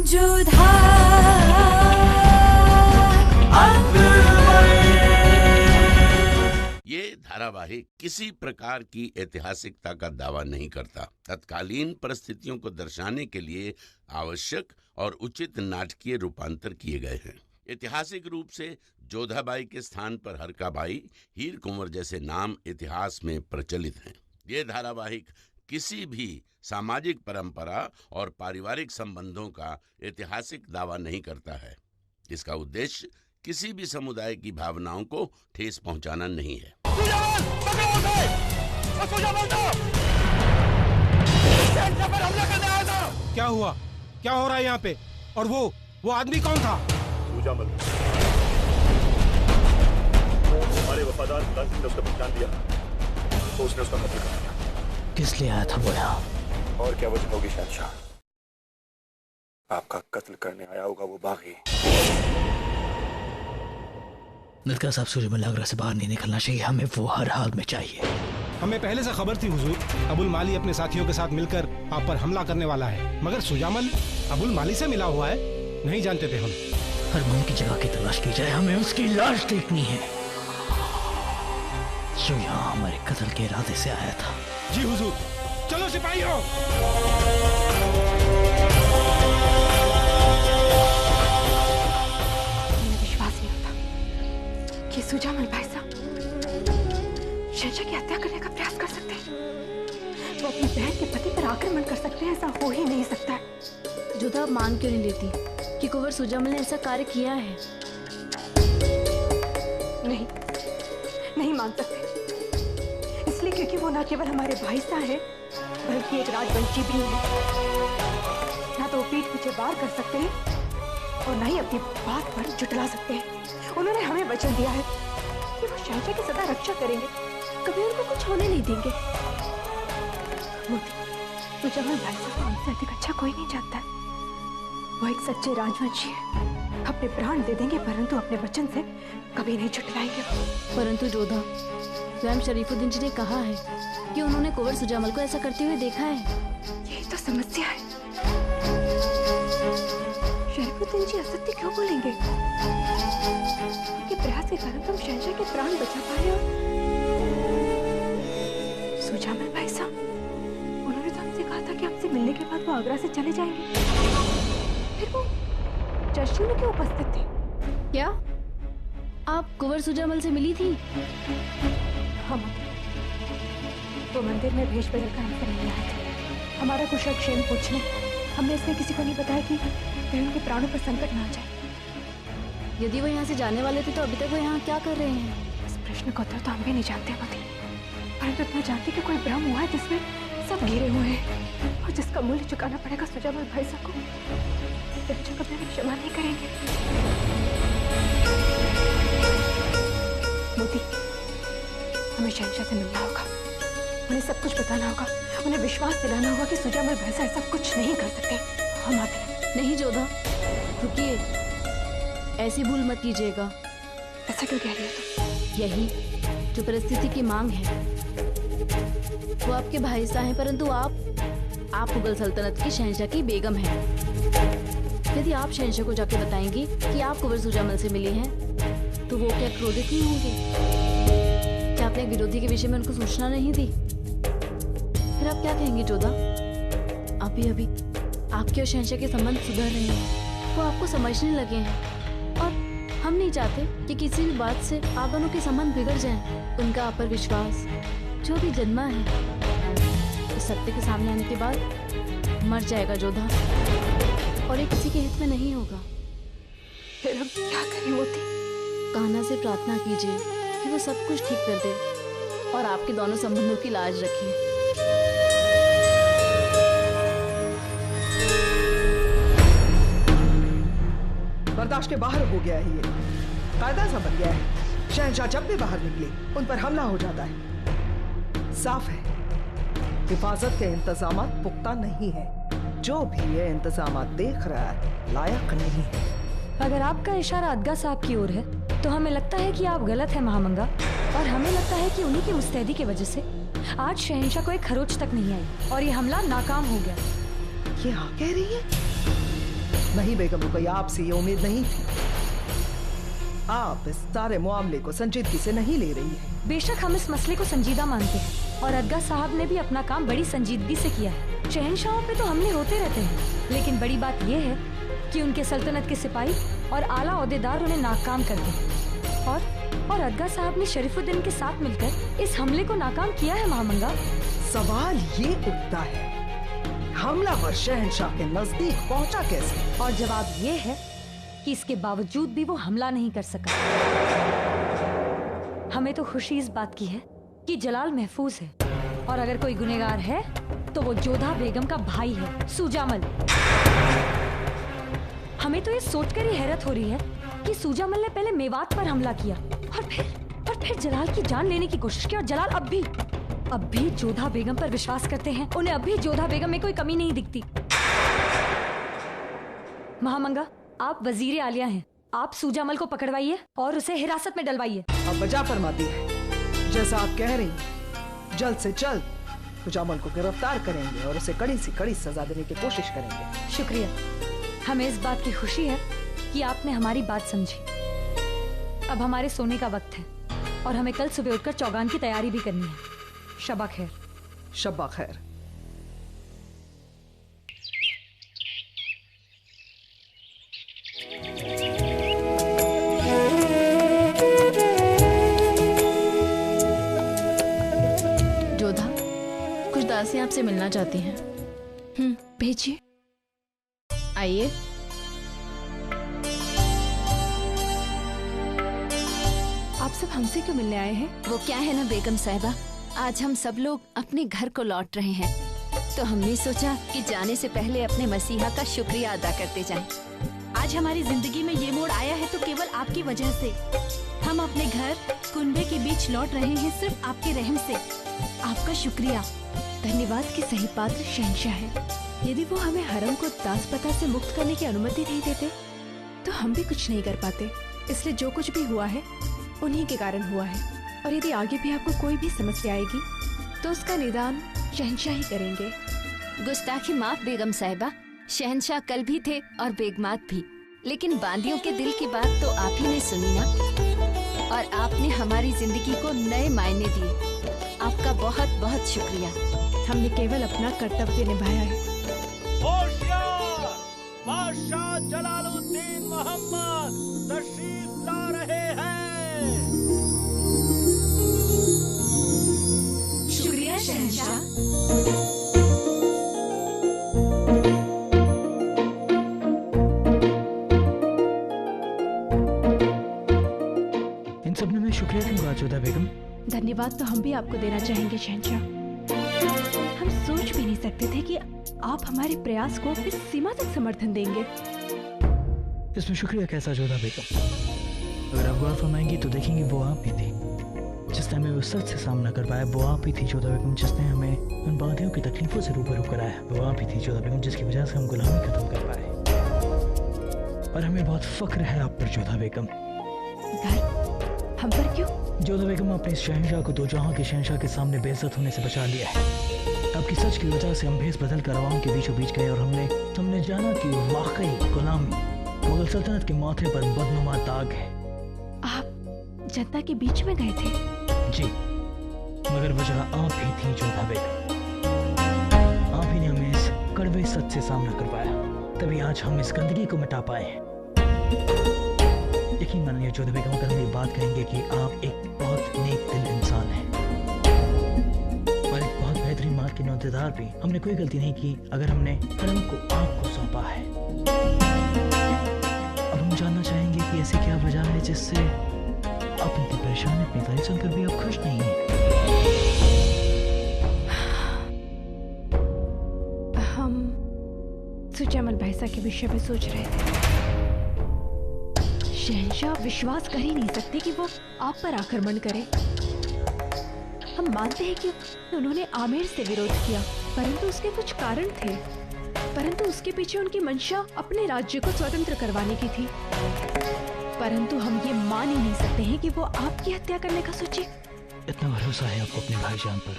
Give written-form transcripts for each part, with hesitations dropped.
जोधा ये धारावाहिक किसी प्रकार की ऐतिहासिकता का दावा नहीं करता। तत्कालीन परिस्थितियों को दर्शाने के लिए आवश्यक और उचित नाटकीय रूपांतर किए गए हैं। ऐतिहासिक रूप से जोधाबाई के स्थान पर हरकाबाई, हीर कुंवर जैसे नाम इतिहास में प्रचलित हैं। ये धारावाहिक किसी भी सामाजिक परंपरा और पारिवारिक संबंधों का ऐतिहासिक दावा नहीं करता है। इसका उद्देश्य किसी भी समुदाय की भावनाओं को ठेस पहुंचाना नहीं है। क्या हुआ? क्या हो रहा है यहाँ पे? और वो आदमी कौन था? सुजामल। हमारे वफादार मुलाजिम ने उसको पहचान लिया तो उसने उसका कत्ल कर दिया। किस लिए आया था वो यहाँ? और क्या वजह होगी शहंशाह? आपका कत्ल करने आया होगा वो बागी। नलका साहब, सूर्यमल आगरा से बाहर नहीं निकलना चाहिए। हमें वो हर हाल में चाहिए। हमें पहले से खबर थी हुजूर, अबुल माली अपने साथियों के साथ मिलकर आप पर हमला करने वाला है। मगर सुजामल अबुल माली से मिला हुआ है, नहीं जानते थे हम। हर मुमकिन की जगह की तलाश की जाए, हमें उसकी लाश देखनी है जो यहाँ हमारे कत्ल के इरादे से आया था। जी हुजूर। चलो सिपाहियों। मुझे विश्वास नहीं होता कि सुजामल भाई साहब शहंशाह की हत्या करने का प्रयास कर सकते हैं। वो अपनी बहन के पति पर आक्रमण कर सकते हैं, ऐसा हो ही नहीं सकता है। जोधा आप मान क्यों नहीं लेती कि कुंवर सुजामल ने ऐसा कार्य किया है? नहीं मान सकते, इसलिए क्योंकि वो न केवल हमारे भाई साहब हैं, बल्कि एक राजवंशी भी है। ना तो वो पीठ पीछे वार कर सकते हैं और न ही अपनी बात पर जुटला सकते हैं। उन्होंने हमें वचन दिया है कि वो शहंशाह की सदा रक्षा करेंगे, कभी उनको कुछ होने नहीं देंगे। सुजामल भाई साहब को हमसे अधिक अच्छा कोई नहीं जानता है। वो एक सच्चे राजवंशी है, अपने प्राण दे देंगे परंतु अपने वचन से कभी नहीं झुठलाएंगे। परंतु जोधा, स्वयं शरीफुद्दीन जी ने कहा है कि उन्होंने कुंवर सुजामल को ऐसा करते हुए देखा है। यही तो समस्या है। शरीफुद्दीन जी असत्य क्यों बोलेंगे? उनके प्रयास के कारण तुम शहंशाह के प्राण बचा पाए हो। सुजामल भाई साहब, उन्होंने तो हमसे कहा था कि हमसे मिलने के बाद वो आगरा से चले जाएंगे। फिर वो जश्न में क्यों उपस्थित थे? क्या आप कुंवर सुजामल से मिली थी? हम वो मंदिर में भेष बदलकर हमसे मिलने आए थे, हमारा कुशल क्षेम पूछने। हमने इसमें किसी को नहीं बताया कि कहीं उनके प्राणों पर संकट ना आ जाए। यदि वो यहाँ से जाने वाले थे तो अभी तक वो यहाँ क्या कर रहे हैं? इस प्रश्न का उत्तर तो हम भी नहीं जानते मोदी, परंतु इतना जानते कि कोई भ्रम हुआ है जिसमें सब घिरे हुए हैं और जिसका मूल्य चुकाना पड़ेगा सुजामल भाई साहब को। बच्चों कभी भी क्षमा नहीं करेंगे। मोदी, हमें शहंशाह से मिलना होगा, उन्हें सब कुछ बताना होगा, उन्हें विश्वास दिलाना होगा कि सुजामल भाई साहब ऐसा कुछ नहीं कर सकते। हम आते हैं। नहीं जोधा, रुकिए, ऐसी भूल मत कीजिएगा। ऐसा क्यों कह रही है तुम? यही जो परिस्थिति की मांग है। वो आपके भाई साहब हैं, परंतु आप मुगल सल्तनत की शहंशाह की बेगम हैं। यदि आप शहंशाह को जाके बताएंगी कि आप कुंवर सुजामल से मिली हैं, तो वो क्या क्रोधित नहीं होंगे? क्या आपने विरोधी के विषय में उनको सूचना नहीं दी? फिर आप क्या कहेंगी जोधा? अभी अभी आपके और शहंशाह के संबंध सुधर रहे हैं, वो आपको समझने लगे हैं, और हम नहीं चाहते कि किसी भी बात से आप दोनों के संबंध बिगड़ जाएं। उनका आप पर विश्वास जो भी जन्मा है, उस सत्य के सामने आने के बाद मर जाएगा जोधा, और ये किसी के हित में नहीं होगा। फिर हम क्या करें मोती? कान्हा से प्रार्थना कीजिए कि वो सब कुछ ठीक कर दे और आपके दोनों संबंधों की लाज रखे। बर्दाश्त के बाहर हो गया है, ये कायदा सा बन गया है। शहंशाह जब भी बाहर निकले उन पर हमला हो जाता है। साफ है हिफाजत के इंतजाम पुख्ता नहीं है। जो भी ये इंतजाम देख रहा है लायक नहीं है। अगर आपका इशारा अदगा साहब की ओर है तो हमें लगता है कि आप गलत है महामंगा, और हमें लगता है कि उन्हीं की मुस्तैदी की वजह से आज शहंशाह को एक खरोच तक नहीं आई और ये हमला नाकाम हो गया। ये हाँ कह रही है? नहीं बेगम रुकैया, आपसे ये उम्मीद नहीं थी। आप इस सारे मामले को संजीदगी से नहीं ले रही है। बेशक हम इस मसले को संजीदा मानते हैं और अदगा साहब ने भी अपना काम बड़ी संजीदगी से किया है। शहंशाहों पे तो हमले होते रहते हैं, लेकिन बड़ी बात यह है कि उनके सल्तनत के सिपाही और आला ओहदेदार उन्हें नाकाम करते हैं। और अदगा साहब ने शरीफुद्दीन के साथ मिलकर इस हमले को नाकाम किया है महामंगा। सवाल ये उठता है, हमलावर शहंशाह के नजदीक पहुंचा कैसे? और जवाब ये है कि इसके बावजूद भी वो हमला नहीं कर सका। हमें तो खुशी इस बात की है कि जलाल महफूज है, और अगर कोई गुनहगार है तो वो जोधा बेगम का भाई है, सुजामल। हमें तो ये सोचकर ही हैरत हो रही है कि सुजामल ने पहले मेवात पर हमला किया और फिर जलाल की जान लेने की कोशिश की, और जलाल अब भी जोधा बेगम पर विश्वास करते हैं। उन्हें अब भी जोधा बेगम में कोई कमी नहीं दिखती। महामंगा, आप वजीर आलिया हैं, आप सुजामल को पकड़वाइए और उसे हिरासत में डलवाइए। अब वजह फरमाती है, जैसा आप कह रही, जल्द से जल्द सुजामल को गिरफ्तार करेंगे और उसे कड़ी से कड़ी सजा देने की कोशिश करेंगे। शुक्रिया, हमें इस बात की खुशी है कि आपने हमारी बात समझी। अब हमारे सोने का वक्त है और हमें कल सुबह उठकर चौगान की तैयारी भी करनी है। शबा खैर। शबा खैर। जोधा, कुछ दासी आपसे मिलना चाहती हैं। भेजिए। आइए। आप सब हमसे क्यों मिलने आए हैं? वो क्या है ना बेगम साहिबा, आज हम सब लोग अपने घर को लौट रहे हैं, तो हमने सोचा कि जाने से पहले अपने मसीहा का शुक्रिया अदा करते जाएं। आज हमारी जिंदगी में ये मोड़ आया है तो केवल आपकी वजह से। हम अपने घर कुनबे के बीच लौट रहे हैं सिर्फ आपके रहम से। आपका शुक्रिया। धन्यवाद की सही पात्र शहंशाह है। यदि वो हमें हरम को दासपता से मुक्त करने की अनुमति नहीं देते तो हम भी कुछ नहीं कर पाते। इसलिए जो कुछ भी हुआ है उन्हीं के कारण हुआ है, और यदि आगे भी आपको कोई भी समस्या आएगी तो उसका निदान शहंशाह ही करेंगे। गुस्ताखी माफ बेगम साहिबा, शहंशाह कल भी थे और बेगमात भी, लेकिन बांदियों के दिल की बात तो आप ही ने सुनी ना, और आपने हमारी जिंदगी को नए मायने दिए। आपका बहुत बहुत शुक्रिया। हमने केवल अपना कर्तव्य निभाया है। बादशाह जलालुद्दीन मोहम्मद तशरीफ ला रहे हैं। शुक्रिया शहंशाह। इन सब में मैं शुक्रिया क्यों कहा जोधा बेगम? धन्यवाद तो हम भी आपको देना चाहेंगे शहंशाह। हम सोच भी नहीं सकते थे कि आप हमारे प्रयास को इस सीमा तक समर्थन देंगे। इसमें शुक्रिया कैसा जोधा बेगम? अगर आप गौर फरमाएंगी तो देखेंगे वो आप ही थी जिसने हमें उस सच से सामना कर पाया। वो आप ही थी जोधा बेगम जिसने हमें उन बाधियों की तकलीफों से रूबरू कराया। वो आप ही थी जोधा बेगम जिसकी वजह से हम गुलामी खत्म कर पाए, और हमें बहुत फख्र है आप पर जोधा बेगम। हम पर क्यों? जोधा बेगम, आपने इस शहंशाह को दो जहां के शहंशाह के सामने बेइज्जत होने से बचा लिया है। आपकी सच की वजह से हम भेस बदल कर अवाम के बीचों बीच गए और हमने जाना कि वाकई गुलामी मुगल सल्तनत के माथे पर बदनुमा दाग है। आप जनता के बीच में गए थे? जी, मगर वजह आप ही थी जोधा बेगम। आप ही ने हमें इस कड़वे सच से सामना करवाया, तभी आज हम इस गंदगी को मिटा पाए हैं। यकीन मानिए जोधा बेगम, अगर हम ये बात कहेंगे कि आप एक बहुत नेक दिल इंसान हैं और एक बहुत बेहतरीन माल के नौतेदार भी। हमने कोई गलती नहीं की अगर हमने हरम को आपको सौंपा है। अब हम जानना चाहेंगे कि ऐसी क्या वजह है जिससे आप इतनी परेशान, इतनी तारीफ सुनकर भी आप खुश नहीं हैं। हम सुजामल भाईसा के विषय में सोच रहे थे। शहंशाह विश्वास कर ही नहीं सकते कि वो आप पर आक्रमण करे। हम मानते हैं कि उन्होंने आमेर से विरोध किया, परंतु उसके कुछ कारण थे। परंतु उसके पीछे उनकी मंशा अपने राज्य को स्वतंत्र करवाने की थी। परंतु हम ये मान ही नहीं सकते हैं कि वो आपकी हत्या करने का सोचे। इतना भरोसा है आपको अपने भाईजान पर?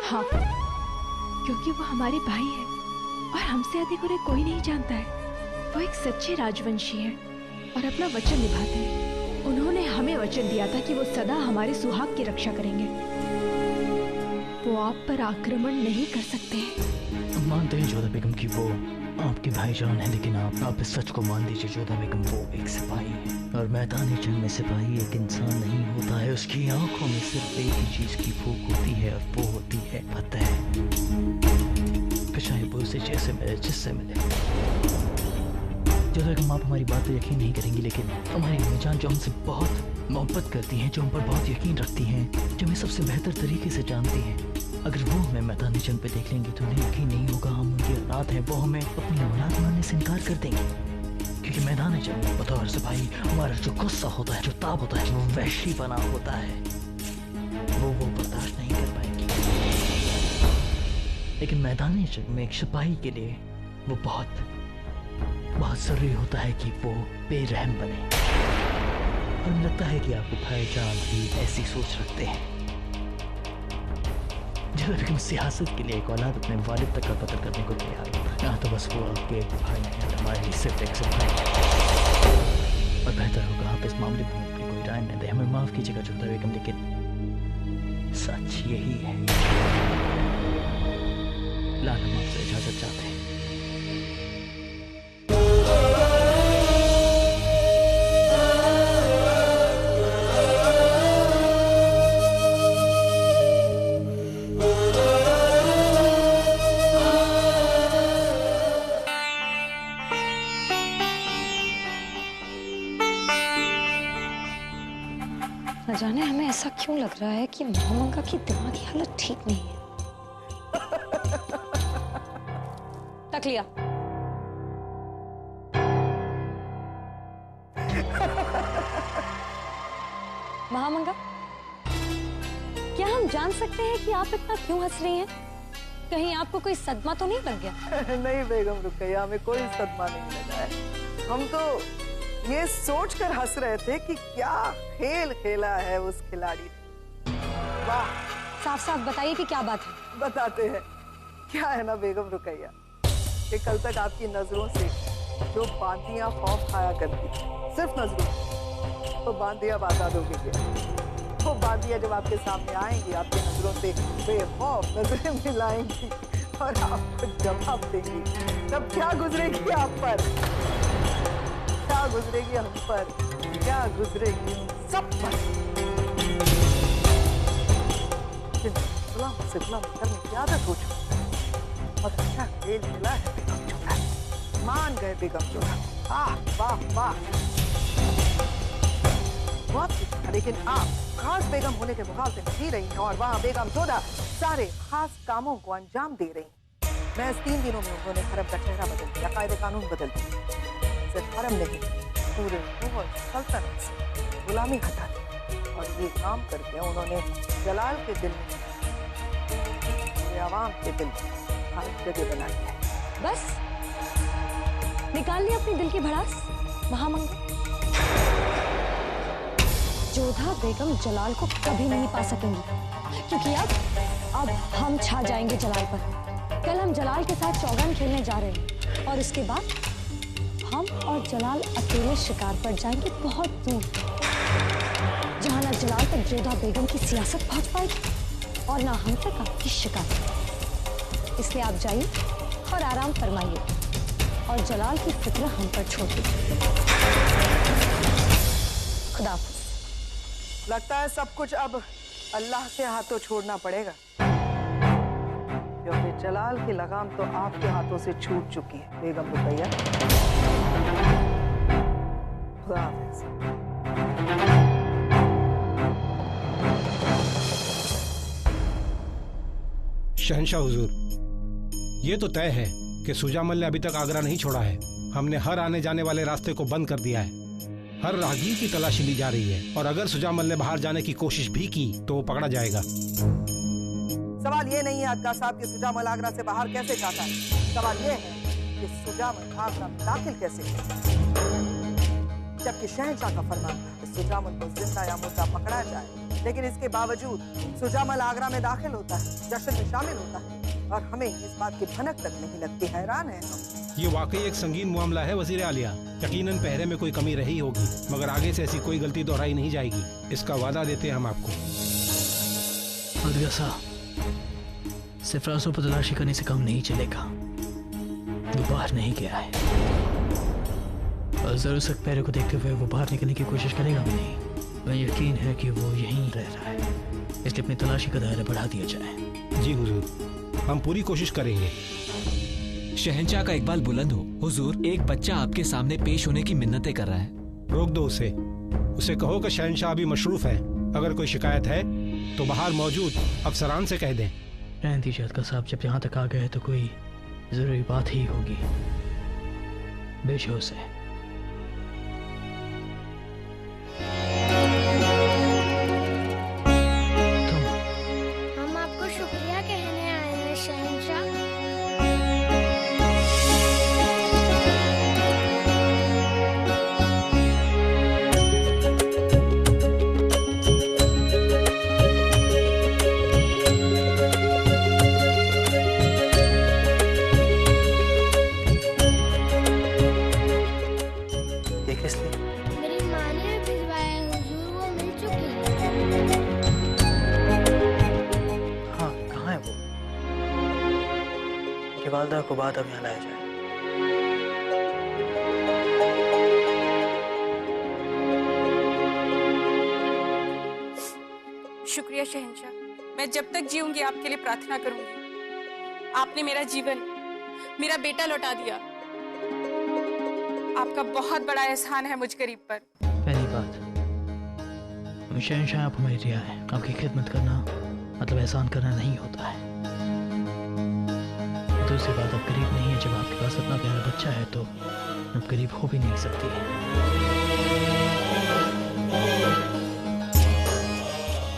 हाँ, क्योंकि वो हमारे भाई है और हमसे अधिक उन्हें कोई नहीं जानता है। वो एक सच्चे राजवंशी हैं और अपना वचन निभाते हैं। उन्होंने हमें वचन दिया था कि वो सदा हमारे सुहाग की रक्षा करेंगे। वो आप पर आक्रमण नहीं कर सकते। हम मानते हैं जोधा बेगम की वो आपके भाईजान है, लेकिन आप इस सच को मान दीजिए जोधा बेगम वो एक सिपाही है, और मैदान जंग में सिपाही एक इंसान नहीं होता है। उसकी आंखों में सिर्फ एक ही चीज की फूक होती है, और वो होती है फतेह। चाहे वो उसे जैसे मिले, जिससे मिले। जोधा बेगम, आप हमारी बात तो यकीन नहीं करेंगी, लेकिन हमारी अम्मी जान जो हमसे बहुत मोहब्बत करती हैं, जो हम पर बहुत यकीन रखती हैं, जो हमें सबसे बेहतर तरीके से जानती हैं, अगर वो हमें मैदान जंग पे देख लेंगी तो उन्हें यकीन नहीं होगा हम उनकी औलाद हैं। वो हमें अपनी औलाद मानने से इनकार कर देंगे, क्योंकि मैदान जंग में बतौर सिपाही हमारा जो गुस्सा होता है, जो ताब होता है, वो वहशी बना होता है, वो बर्दाश्त नहीं कर पाएंगी। लेकिन मैदान जंग में एक सिपाही के लिए वो बहुत जरूरी होता है कि वो बेरहम बने। और मुझे लगता है कि आपके भाईजान भी ऐसी सोच रखते हैं। लेकिन सियासत के लिए एक औलाद अपने वालिद तक का कत्ल करने को तैयार होता है। यहाँ तो बस वो आपके भाई हैं, हमारे लिए सिर्फ एक सिपाही है। और बेहतर होगा आप इस मामले में अपनी कोई राय न दें। हमें माफ कीजिएगा जोधा बेगम, लेकिन सच यही है। लाल, हम आपसे इजाजत चाहते हैं। न जाने हमें ऐसा क्यों लग रहा है कि महामंगा की दिमागी हालत ठीक नहीं है। तक लिया। महामंगा, क्या हम जान सकते हैं कि आप इतना क्यों हंस रही हैं? कहीं आपको कोई सदमा तो नहीं लग गया? नहीं बेगम रुकैया, हमें कोई सदमा नहीं लगा है। हम तो ये सोचकर हंस रहे थे कि क्या खेल खेला है उस खिलाड़ी ने। वाह! साफ साफ बताइए कि क्या बात है। बताते हैं। क्या है ना बेगम रुकैया, कि कल तक आपकी नजरों से जो बांदियां खौफ खाया करती थी, सिर्फ नजरों, तो बांदियां आजाद हो गई। वो बांदियां जब आपके सामने आएंगी, आपकी नजरों से बेखौफ नजरें मिलाएंगी और आपको जवाब देंगी, तब क्या गुजरेगी आप पर, क्या गुजरेगी हम पर, क्या गुजरेगी सब पर। गुलाम से गुलाम करने की आदत हो चुकी और अच्छा खेल खेला है बेगम जोधा, मान गए बेगम जोधा। वाह वाह, लेकिन आप खास बेगम होने के मुकाबले में जी रही हैं और वहाँ बेगम जोधा सारे खास कामों को अंजाम दे रही हैं। मैं इस 3 दिनों में उन्होंने हरम का चेहरा बदल दिया, कायदे कानून बदल दिया। सिर्फ हरम नहीं, पूरे सल्तनत से गुलामी हटा दी। और ये काम करके उन्होंने जलाल के दिल में, पूरे आवाम के दिल में खास जगह बनाई है। बस निकाल लिया अपने दिल की भड़ास महामंगा। जोधा बेगम जलाल को कभी नहीं पा सकेंगी, क्योंकि अब हम छा जाएंगे जलाल पर। कल हम जलाल के साथ चौगान खेलने जा रहे हैं और उसके बाद हम और जलाल अकेले शिकार पर जाएंगे बहुत दूर, जहां ना जलाल तक जोधा बेगम की सियासत पहुंच पाएगी और ना हम तक आपकी शिकार। इसलिए आप जाइए और आराम फरमाइए और जलाल की फिक्र हम पर छोड़ दीजिए। खुदा हाफिज। लगता है सब कुछ अब अल्लाह के हाथों छोड़ना पड़ेगा, क्योंकि जलाल की लगाम तो आपके हाथों से छूट चुकी है बेगम रुकैया। खुदा हाफिज। शहंशाह हुजूर, ये तो तय है कि सुजामल ने अभी तक आगरा नहीं छोड़ा है। हमने हर आने जाने वाले रास्ते को बंद कर दिया है। हर राहगीर की तलाशी ली जा रही है और अगर सुजामल ने बाहर जाने की कोशिश भी की तो वो पकड़ा जाएगा। सवाल ये नहीं है अदगा साहब कि सुजामल आगरा से बाहर कैसे जाता है, सवाल ये है कि सुजामल आगरा में दाखिल कैसे है। जबकि शहंशाह का फरमान था सुजामल को जिंदा या मुर्दा पकड़ा जाए, लेकिन इसके बावजूद सुजामल आगरा में दाखिल होता है, जश्न में शामिल होता है। और हमें इस बात की भनक तक नहीं लगती। हैरान है हम। ये वाकई एक संगीन मामला है वजीर आलिया। यकीनन पहरे में कोई कमी रही होगी, मगर आगे से ऐसी कोई गलती दोहराई नहीं जाएगी, इसका वादा देते हैं हम आपको। अदगा साहब, सिर्फ रास्तों पर तलाशी करने से काम नहीं चलेगा। वो बाहर नहीं गया है और जरूर सख्त पैरों को देखते हुए वो बाहर निकलने की कोशिश करेगा भी नहीं। मुझे यकीन है कि वो यहीं रह रहा है, इसलिए अपनी तलाशी का दायरा बढ़ा दिया जाए। जी हुजूर, हम पूरी कोशिश करेंगे। शहंशाह का इकबाल बुलंद हो। हुजूर, एक बच्चा आपके सामने पेश होने की मिन्नतें कर रहा है। रोक दो उसे कहो कि शहंशाह अभी मशरूफ है। अगर कोई शिकायत है तो बाहर मौजूद अफसरान से कह दें। रहने दीजिए अदगा साहब, जब यहाँ तक आ गए तो कोई जरूरी बात ही होगी। बेचो उसे। हम आपको शुक्रिया कहने आए हैं शहंशाह। मेरी माँ ने भिजवाया है हुजूर, वो मिल चुकी है। हाँ, कहाँ है वो? कि वालदा को बाद अब यहाँ लाया जाए। शुक्रिया शहंशाह, मैं जब तक जीऊंगी आपके लिए प्रार्थना करूंगी। आपने मेरा जीवन, मेरा बेटा लौटा दिया। आपका बहुत बड़ा एहसान है मुझ गरीब पर। पहली बात, शहंशाह आप हमारी रिया है। आपकी खिदमत करना मतलब एहसान करना नहीं होता है। दूसरी बात, आप गरीब नहीं है। जब आपके पास इतना प्यारा बच्चा है तो आप गरीब हो भी नहीं सकती है।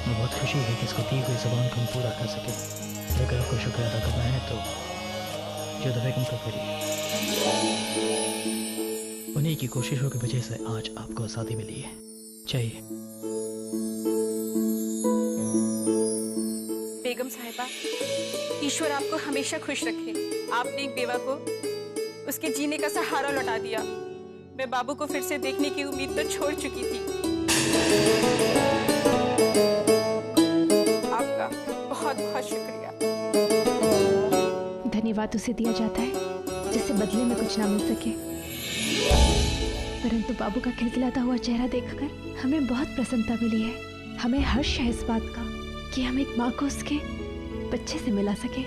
मैं बहुत खुशी है कि इसको दी हुई ज़बान को हम पूरा कर सके। अगर आपको शुक्रिया अदा करना है तो जोधा बेगम को करिए। उन्हीं की कोशिशों की वजह से आज आपको आज़ादी मिली है। चाहिए बेगम साहिबा, ईश्वर आपको हमेशा खुश रखे। आपने एक बेवा को उसके जीने का सहारा लौटा दिया। मैं बाबू को फिर से देखने की उम्मीद तो छोड़ चुकी थी। आपका बहुत बहुत शुक्रिया। धन्यवाद उसे दिया जाता है जिससे बदले में कुछ ना मिल सके, परंतु बाबू का खिलखिलाता हुआ चेहरा देखकर हमें बहुत प्रसन्नता मिली है। हमें हर्ष है इस बात का कि हम एक माँ को उसके बच्चे से मिला सके।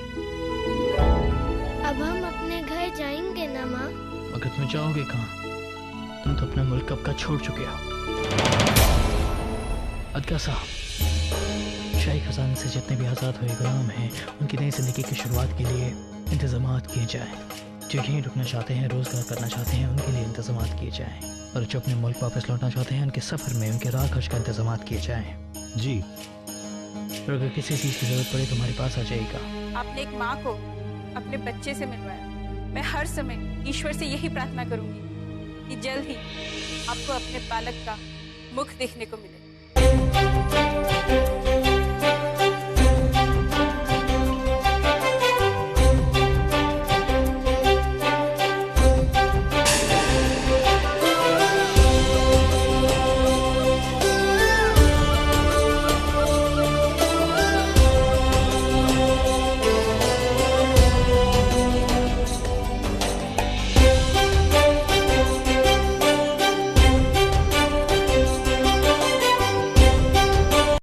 अब हम अपने घर जाएंगे ना माँ? मगर तुम जाओगे कहाँ? तुम तो अपना मुल्क कब का छोड़ चुके हो। अदगा साहब, शाही खजाने से जितने भी आज़ाद हुए गुलाम हैं उनकी नई जिंदगी की शुरुआत के लिए इंतजामात किए जाएं। जो यहीं रुकना चाहते हैं, रोजगार करना चाहते हैं, उनके लिए इंतजामात किए जाएं। और जो अपने मुल्क वापस लौटना चाहते हैं उनके सफर में उनके राह खर्च का इंतजामात किए जाएं। जी। और अगर किसी चीज़ की जरूरत पड़े तो हमारे पास आ जाएगा। आपने एक माँ को अपने बच्चे से मिलवाया। मैं हर समय ईश्वर से यही प्रार्थना करूंगी कि जल्द ही आपको अपने बालक का मुख देखने को मिले।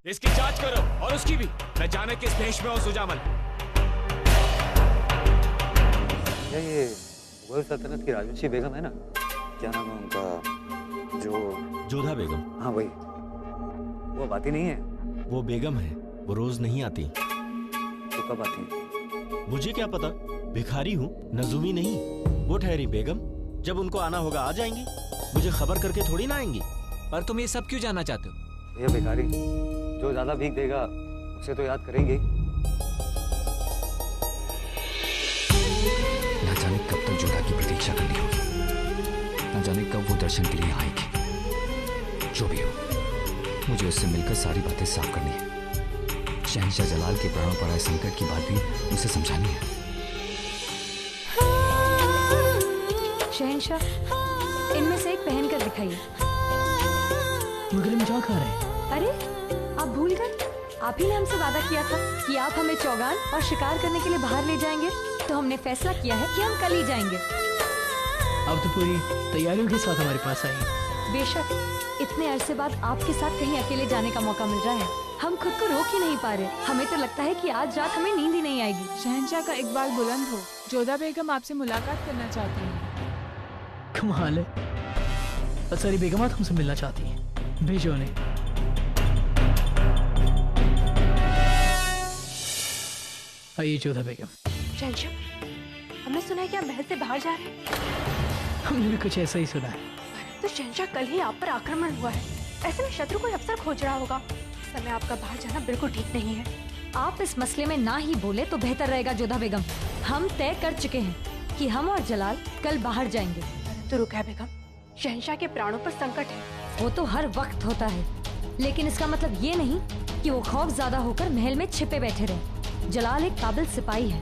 इसकी जांच करो और उसकी भी। मैं जाने किस भेष में हूँ सुजामल। ये मुगल सल्तनत की राजवंशी बेगम है ना, क्या नाम है उनका? जोधा बेगम। हाँ वही। वो अब आती नहीं है। वो बेगम है, वो रोज नहीं आती। तो कब आती है? मुझे क्या पता, भिखारी हूँ, नजूमी नहीं। वो ठहरी बेगम, जब उनको आना होगा आ जाएंगी। मुझे खबर करके थोड़ी ना आएंगी। पर तुम ये सब क्यों जानना चाहते हो? ये भिखारी जो ज्यादा भीख देगा उसे तो याद करेंगे। न जाने कब तक जोधा की प्रतीक्षा करनी होगी, न जाने कब वो दर्शन के लिए आएगी। जो भी हो, मुझे उससे मिलकर सारी बातें साफ करनी है। शहंशाह जलाल के प्राणों पर आए संकट की बात भी उसे समझानी है। शहंशाह, इनमें से एक पहन कर दिखाइए। मगर हम जा कहाँ रहे? अरे आप भूल गए, आप ही ने हमसे वादा किया था कि आप हमें चौगान और शिकार करने के लिए बाहर ले जाएंगे, तो हमने फैसला किया है कि हम कल ही जाएंगे। अब तो पूरी तैयारियों के साथ हमारे पास आई। बेशक, इतने अरसे बाद आपके साथ कहीं अकेले जाने का मौका मिल रहा है, हम खुद को रोक ही नहीं पा रहे। हमें तो लगता है कि आज रात हमें नींद ही नहीं आएगी। शहंशाह का इकबाल बुलंद हो, जोधा बेगम आपसे मुलाकात करना चाहती हैं। कमाल है, सारी बेगमात हमसे मिलना चाहती हैं। भेजो उन्हें। आइए जोधा बेगम। शहंशाह, हमने सुना है कि आप महल से बाहर जा रहे हैं। हमने भी कुछ ऐसा ही सुना है। तो शहंशाह, कल ही आप पर आक्रमण हुआ है, ऐसे में शत्रु कोई अफसर खोज रहा होगा। समय आपका बाहर जाना बिल्कुल ठीक नहीं है। आप इस मसले में ना ही बोले तो बेहतर रहेगा जोधा बेगम। हम तय कर चुके हैं कि हम और जलाल कल बाहर जाएंगे। तो रुकैया बेगम, शहंशाह के प्राणों पर संकट है। वो तो हर वक्त होता है, लेकिन इसका मतलब ये नहीं कि वो खौफ ज्यादा होकर महल में छिपे बैठे रहे। जलाल एक काबिल सिपाही है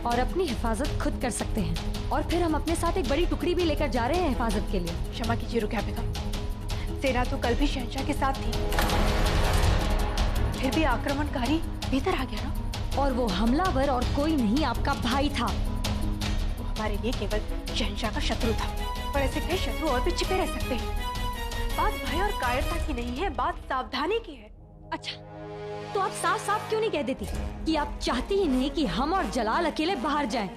और अपनी हिफाजत खुद कर सकते हैं, और फिर हम अपने साथ एक बड़ी टुकड़ी भी लेकर जा रहे हैं हिफाजत के लिए। क्षमा कीजिए रुकैया बेगम, सेना तो कल भी शहंशाह के साथ थी, फिर भी आक्रमणकारी भीतर आ गया ना। और वो हमलावर और कोई नहीं, आपका भाई था। वो हमारे लिए केवल शहंशाह का शत्रु था, पर ऐसे कई शत्रु और भी छिपे रह सकते हैं। बात भय और कायरता की नहीं है, बात सावधानी की है। अच्छा, तो आप साफ साफ क्यों नहीं कह देती कि आप चाहती ही नहीं कि हम और जलाल अकेले बाहर जाएं?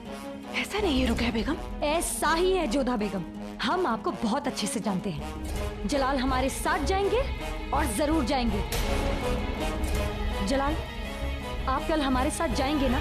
ऐसा नहीं है रुकैया बेगम। ऐसा ही है जोधा बेगम, हम आपको बहुत अच्छे से जानते हैं। जलाल हमारे साथ जाएंगे और जरूर जाएंगे। जलाल, आप कल हमारे साथ जाएंगे ना?